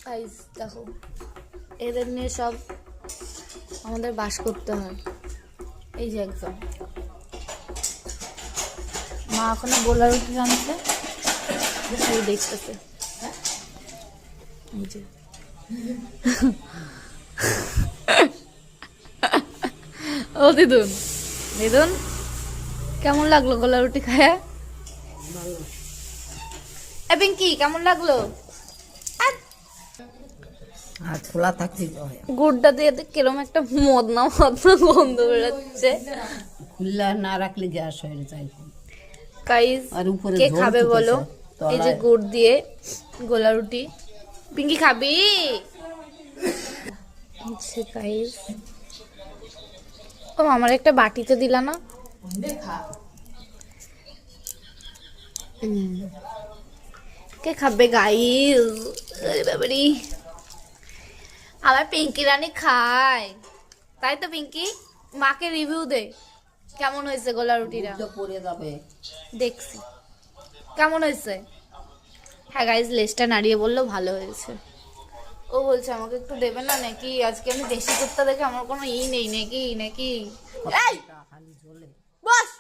Guys দেখো, এদের নিয়ে সব আমাদের বাস করতে হয়। এই যে একদম মা এখনো গোলা রুটি রাঁধছে, দেখতেছে। এই যে ও দিদুন, দিদুন কেমন লাগলো গোলা রুটি খায়? এ পিঙ্কি কেমন লাগলো? আর খোলা থাকতে গুড়টা দিয়ে কিরম একটা মদনা মদনা গন্ধ বেরোচ্ছে। খুললা না রাখলে গ্যাস হয়ে যায়। গাইস আর উপরে কে ঝোল খাবে বলো? ফুটেছে, এই যে তলায়। গুড় দিয়ে গোলা রুটি। পিঙ্কি খাবি? আচ্ছা গাইস, ও আমার একটা বাটিতে দিলা না? কে খাবে গাইস? আরে বাবারি, আমার পিঙ্কি রানী খায়, তাই তো? পিঙ্কি মাকে রিভিউ দে, কেমন হয়েছে গোলা রুটিটা? পড়ে যাবে। দেখছি কেমন হয়েছে। হ্যাঁ গাইজ, লেজটা নাড়িয়ে বললো ভালো হয়েছে। ও বলছে আমাকে একটু দেবে না নাকি, আজকে আমি দেশি কুত্তা দেখে আমার কোনো ই নেই নাকি নাকি। এই খালি ঝোলে বস,